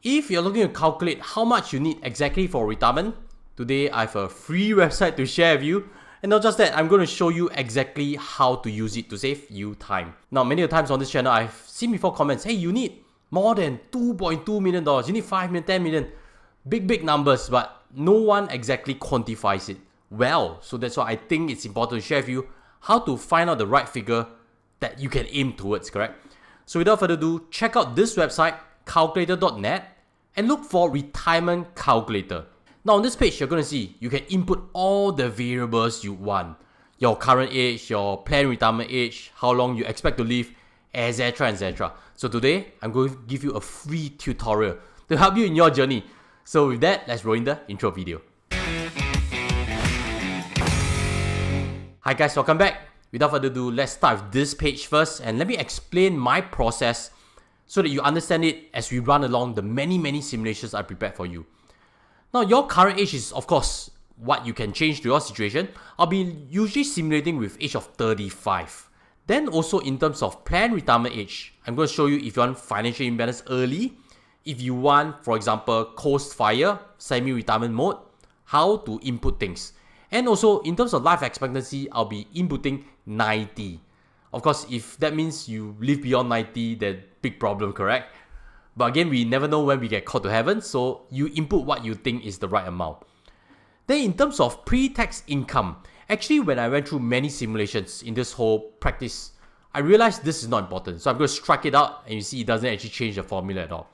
If you're looking to calculate how much you need exactly for retirement, today I have a free website to share with you. And not just that, I'm going to show you exactly how to use it to save you time. Now, many of the times on this channel, I've seen before comments, hey, you need more than $2.2 million. You need 5 million, 10 million. Big numbers, but no one exactly quantifies it well. So that's why I think it's important to share with you how to find out the right figure that you can aim towards, correct? So without further ado, check out this website, calculator.net, and look for retirement calculator. Now on this page, you're going to see you can input all the variables you want. Your current age, your planned retirement age, how long you expect to live, etc, etc. So today, I'm going to give you a free tutorial to help you in your journey. So with that, let's roll in the intro video. Hi guys, welcome back. Without further ado, let's start with this page first and let me explain my process so that you understand it as we run along the many simulations I prepared for you. Now, your current age is, of course, what you can change to your situation. I'll be usually simulating with age of 35. Then also in terms of planned retirement age, I'm going to show you if you want financial independence early, if you want, for example, coast fire, semi-retirement mode, how to input things. And also in terms of life expectancy, I'll be inputting 90. Of course, if that means you live beyond 90, then big problem, correct? But again, we never know when we get called to heaven, so you input what you think is the right amount. Then in terms of pre-tax income, actually when I went through many simulations in this whole practice, I realized this is not important. So I'm going to strike it out and you see it doesn't actually change the formula at all.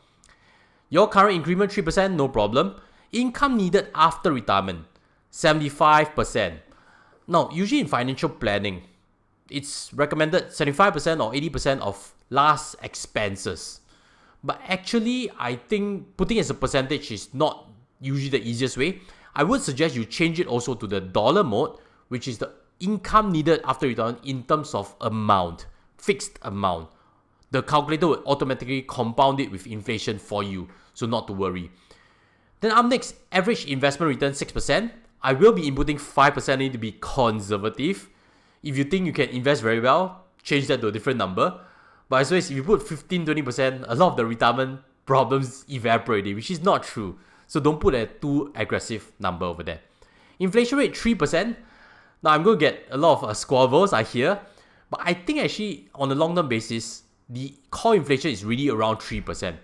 Your current increment 3%, no problem. Income needed after retirement, 75%. Now, usually in financial planning, it's recommended 75% or 80% of last expenses. But actually, I think putting as a percentage is not usually the easiest way. I would suggest you change it also to the dollar mode, which is the income needed after retirement in terms of amount, fixed amount. The calculator will automatically compound it with inflation for you, so not to worry. Then up next, average investment return 6%. I will be inputting 5% in to be conservative. If you think you can invest very well, change that to a different number. But as always, if you put 15-20%, a lot of the retirement problems evaporate, which is not true. So don't put a too aggressive number over there. Inflation rate 3%. Now I'm going to get a lot of squabbles I hear. But I think actually on a long-term basis, the core inflation is really around 3%.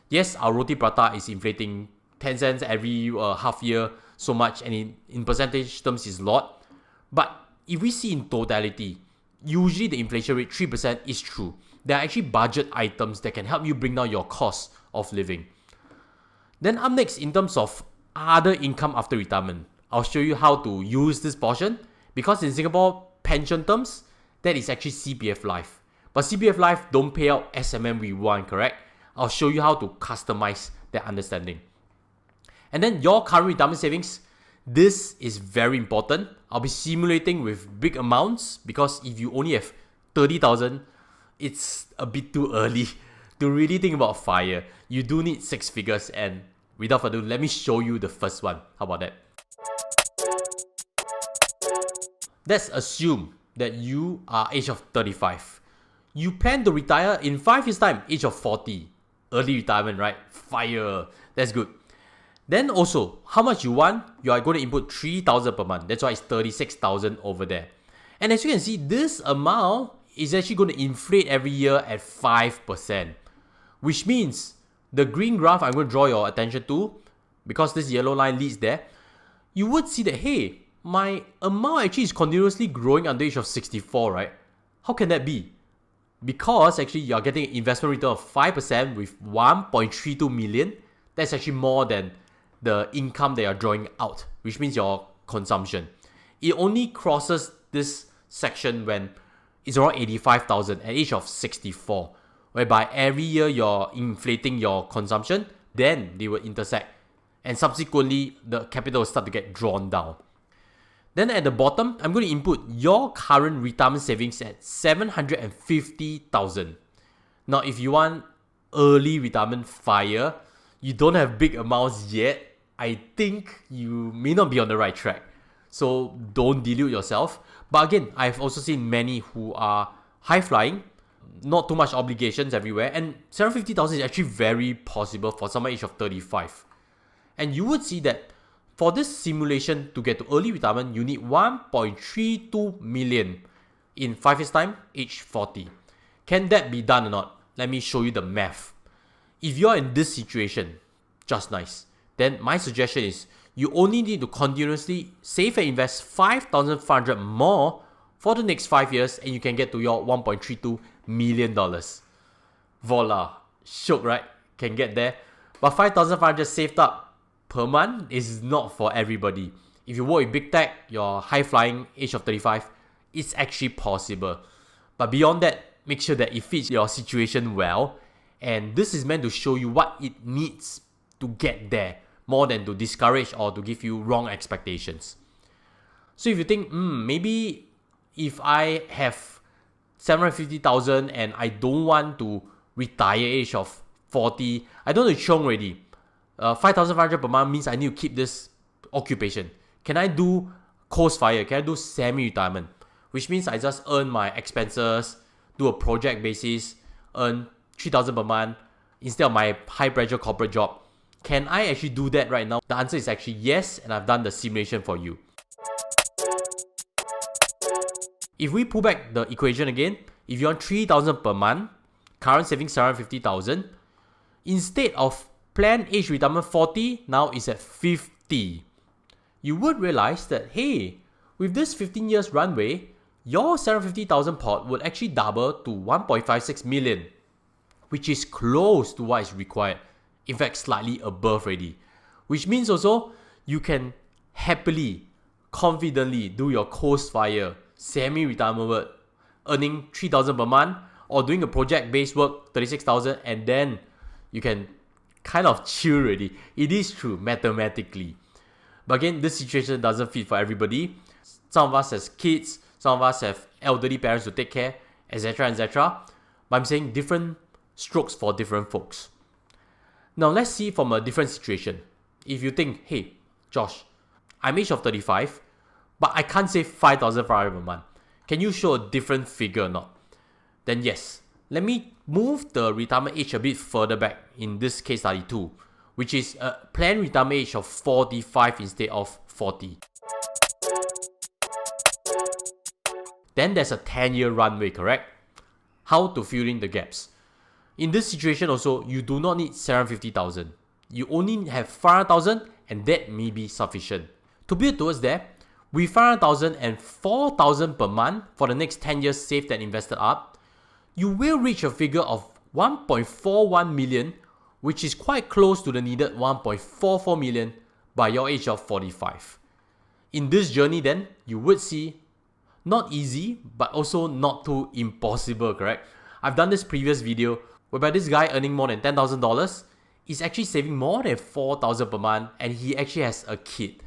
Yes, our roti prata is inflating 10 cents every half year so much, and in percentage terms is a lot. But if we see in totality, usually the inflation rate 3% is true. There are actually budget items that can help you bring down your cost of living. Then up next, in terms of other income after retirement, I'll show you how to use this portion, because in Singapore pension terms, that is actually CPF Life. But CPF Life don't pay out SMM we want, correct? I'll show you how to customize that understanding. And then your current retirement savings, this is very important. I'll be simulating with big amounts because if you only have 30,000, it's a bit too early to really think about FIRE. You do need 6 figures, and without further ado, let me show you the first one. How about that? Let's assume that you are age of 35. You plan to retire in 5 years time, age of 40. Early retirement, right? FIRE. That's good. Then also, how much you want, you are going to input 3,000 per month. That's why it's 36,000 over there. And as you can see, this amount is actually going to inflate every year at 5%. Which means the green graph I'm going to draw your attention to, because this yellow line leads there, you would see that, hey, my amount actually is continuously growing under the age of 64, right? How can that be? Because actually you're getting an investment return of 5% with 1.32 million. That's actually more than the income that you're drawing out, which means your consumption. It only crosses this section when it's around 85,000 at age of 64, whereby every year you're inflating your consumption, then they will intersect, and subsequently the capital will start to get drawn down. Then at the bottom, I'm going to input your current retirement savings at 750,000. Now, if you want early retirement FIRE, you don't have big amounts yet, I think you may not be on the right track. So don't delude yourself. But again, I've also seen many who are high flying, not too much obligations everywhere, and 750,000 is actually very possible for someone age of 35. And you would see that for this simulation to get to early retirement, you need 1.32 million in 5 years time, age 40. Can that be done or not? Let me show you the math. If you're in this situation, just nice, then my suggestion is you only need to continuously save and invest 5,500 more for the next 5 years, and you can get to your $1.32 million. Voila. Shook, right? Can get there. But 5,500 saved up per month is not for everybody. If you work in big tech, you're high flying, age of 35, it's actually possible. But beyond that, make sure that it fits your situation well. And this is meant to show you what it needs to get there, more than to discourage or to give you wrong expectations. So if you think, maybe if I have 750,000 and I don't want to retire age of 40, I don't want to chiong already. 5,500 per month means I need to keep this occupation. Can I do coast fire? Can I do semi-retirement? Which means I just earn my expenses, do a project basis, earn 3,000 per month instead of my high pressure corporate job. Can I actually do that right now? The answer is actually yes, and I've done the simulation for you. If we pull back the equation again, if you earn 3,000 per month, current savings 750,000, instead of planned age retirement 40, now it's at 50. You would realize that, hey, with this 15 years runway, your 750,000 pot would actually double to 1.56 million, which is close to what is required. In fact, slightly above already. Which means also, you can happily, confidently do your coast fire, semi-retirement work, earning 3,000 per month, or doing a project-based work, 36,000, and then you can kind of chill already. It is true, mathematically. But again, this situation doesn't fit for everybody. Some of us have kids, some of us have elderly parents to take care, etc, etc. But I'm saying different strokes for different folks. Now let's see from a different situation. If you think, hey, Josh, I'm age of 35, but I can't save 5,500 per month. Can you show a different figure or not? Then yes, let me move the retirement age a bit further back in this case study 2, which is a planned retirement age of 45 instead of 40. Then there's a 10-year runway, correct? How to fill in the gaps? In this situation also, you do not need 750,000. You only have 500,000, and that may be sufficient. To build towards that, with 500,000 and 4,000 per month for the next 10 years saved and invested up, you will reach a figure of 1.41 million, which is quite close to the needed 1.44 million by your age of 45. In this journey then, you would see not easy, but also not too impossible, correct? I've done this previous video whereby this guy earning more than $10,000 is actually saving more than 4,000 per month, and he actually has a kid.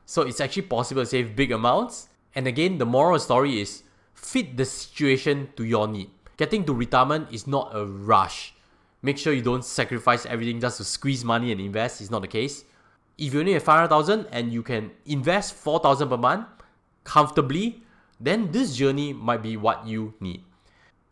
So it's actually possible to save big amounts. And again, the moral of the story is fit the situation to your need. Getting to retirement is not a rush. Make sure you don't sacrifice everything just to squeeze money and invest. It's not the case. If you only have 500,000 and you can invest 4,000 per month comfortably, then this journey might be what you need.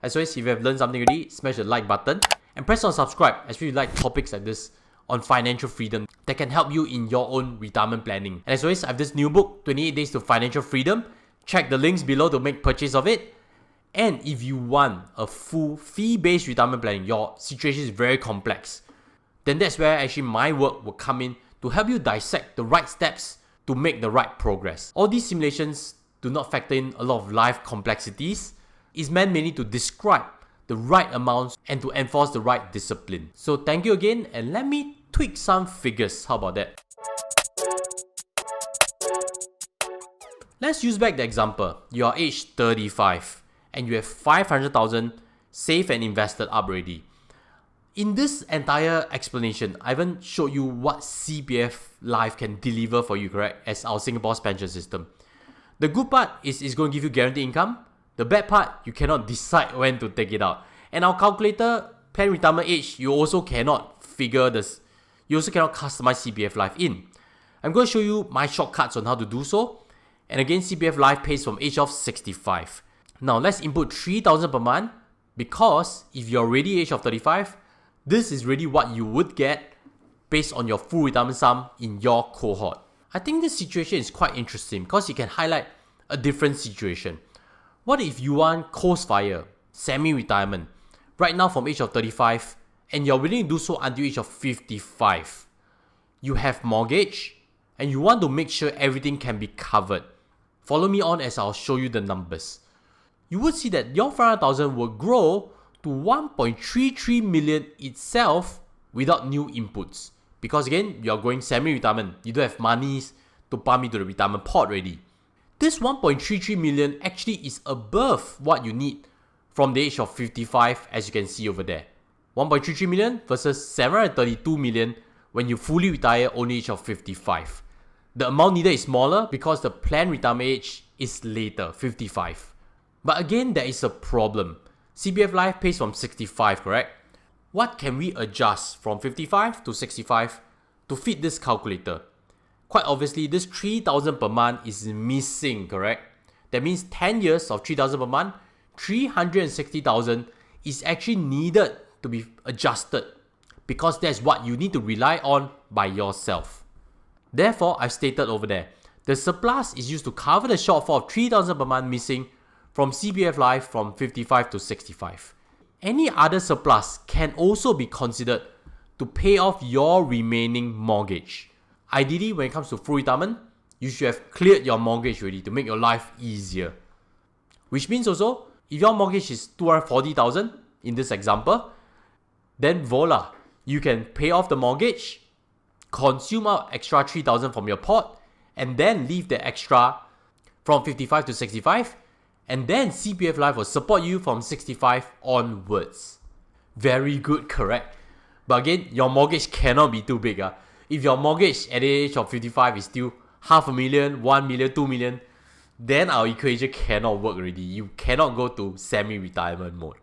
As always, if you have learned something already, smash the like button and press on subscribe as we like topics like this on financial freedom that can help you in your own retirement planning. And as always, I have this new book, 28 Days to Financial Freedom. Check the links below to make purchase of it. And if you want a full fee-based retirement planning, your situation is very complex, then that's where actually my work will come in to help you dissect the right steps to make the right progress. All these simulations do not factor in a lot of life complexities. It's meant mainly to describe the right amounts and to enforce the right discipline. So thank you again, and let me tweak some figures. How about that? Let's use back the example. You are age 35 and you have 500,000 saved and invested up already. In this entire explanation, I haven't showed you what CPF Life can deliver for you, correct? As our Singapore's pension system. The good part is it's going to give you guaranteed income. The bad part, you cannot decide when to take it out. And our calculator, plan retirement age, you also cannot figure this. You also cannot customize CPF Life in. I'm going to show you my shortcuts on how to do so. And again, CPF Life pays from age of 65. Now let's input 3,000 per month Because if you're already age of 35, this is really what you would get based on your full retirement sum in your cohort. I think this situation is quite interesting because it can highlight a different situation. What if you want coast fire, semi-retirement, right now from age of 35, and you're willing to do so until age of 55? You have mortgage, and you want to make sure everything can be covered. Follow me on as I'll show you the numbers. You would see that your 500,000 will grow to 1.33 million itself without new inputs. Because again, you're going semi-retirement. You don't have monies to pump into the retirement pot already. This 1.33 million actually is above what you need from the age of 55, as you can see over there. 1.33 million versus 732 million when you fully retire only age of 55. The amount needed is smaller because the planned retirement age is later, 55. But again, there is a problem. CPF Life pays from 65, correct? What can we adjust from 55 to 65 to fit this calculator? Quite obviously, this 3,000 per month is missing, correct? That means 10 years of 3,000 per month, 360,000 is actually needed to be adjusted because that's what you need to rely on by yourself. Therefore, I've stated over there, the surplus is used to cover the shortfall of 3,000 per month missing from CPF Life from 55 to 65. Any other surplus can also be considered to pay off your remaining mortgage. Ideally, when it comes to full retirement, you should have cleared your mortgage already to make your life easier. Which means also, if your mortgage is 240,000 in this example, then voila, you can pay off the mortgage, consume out extra 3,000 from your pot, and then leave the extra from 55 to 65, and then CPF Life will support you from 65 onwards. Very good, correct? But again, your mortgage cannot be too big. If your mortgage at the age of 55 is still 500,000, 1 million, 2 million, then our equation cannot work already. You cannot go to semi-retirement mode.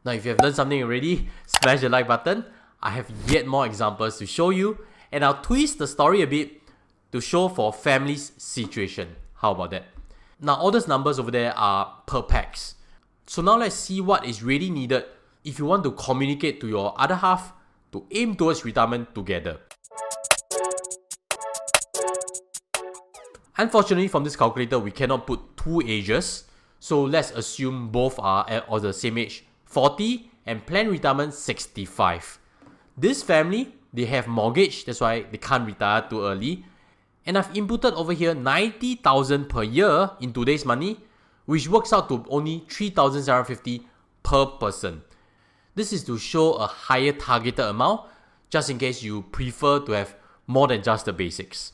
Now, if you have learned something already, smash the like button. I have yet more examples to show you, and I'll twist the story a bit to show for families' situation. How about that? Now, all those numbers over there are per pax. So now let's see what is really needed if you want to communicate to your other half to aim towards retirement together. Unfortunately, from this calculator, we cannot put two ages. So let's assume both are of the same age, 40, and planned retirement 65. This family, they have mortgage, that's why they can't retire too early. And I've inputted over here 90,000 per year in today's money, which works out to only 3,750 per person. This is to show a higher targeted amount, just in case you prefer to have more than just the basics.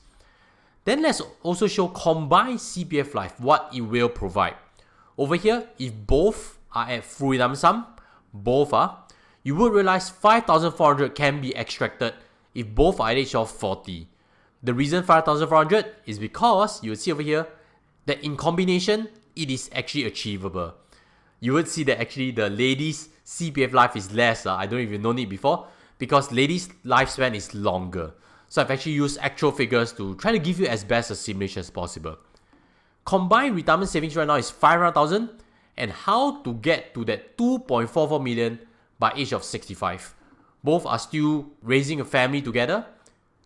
Then let's also show combined CPF Life, what it will provide. Over here, if both are at full retirement sum, both are, you will realize 5,400 can be extracted if both are at age of 40. The reason 5,400 is because you will see over here that in combination, it is actually achievable. You would see that actually the ladies' CPF Life is less. I don't know if you've known it before, because ladies' lifespan is longer. So I've actually used actual figures to try to give you as best a simulation as possible. Combined retirement savings right now is 500,000, and how to get to that 2.44 million by age of 65. Both are still raising a family together.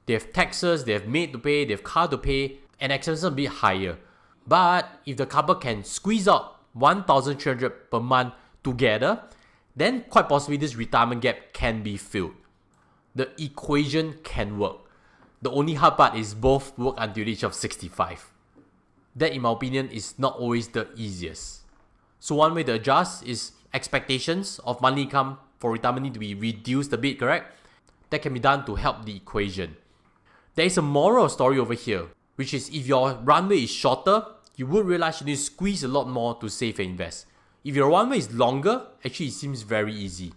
They have taxes, they have maid to pay, they have car to pay, and expenses a bit higher. But if the couple can squeeze out 1,300 per month together, then quite possibly this retirement gap can be filled. The equation can work. The only hard part is both work until the age of 65. That, in my opinion, is not always the easiest. So one way to adjust is expectations of monthly income for retirement need to be reduced a bit, correct? That can be done to help the equation. There is a moral story over here, which is if your runway is shorter, you will realize you need to squeeze a lot more to save and invest. If your runway is longer, actually it seems very easy.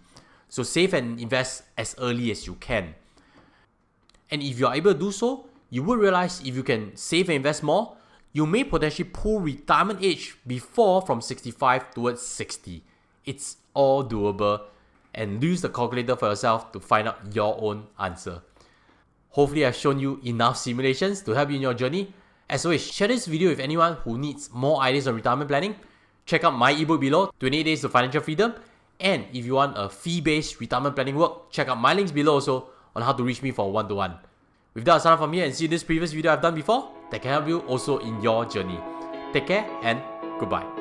So save and invest as early as you can. And if you are able to do so, you will realize if you can save and invest more, you may potentially pull retirement age before from 65 towards 60. It's all doable, and use the calculator for yourself to find out your own answer. Hopefully I've shown you enough simulations to help you in your journey. As always, share this video with anyone who needs more ideas on retirement planning. Check out my ebook below, 28 Days to Financial Freedom. And if you want a fee-based retirement planning work, check out my links below also on how to reach me for one-to-one. With that, I'll sign off from here and see you in this previous video I've done before that can help you also in your journey. Take care and goodbye.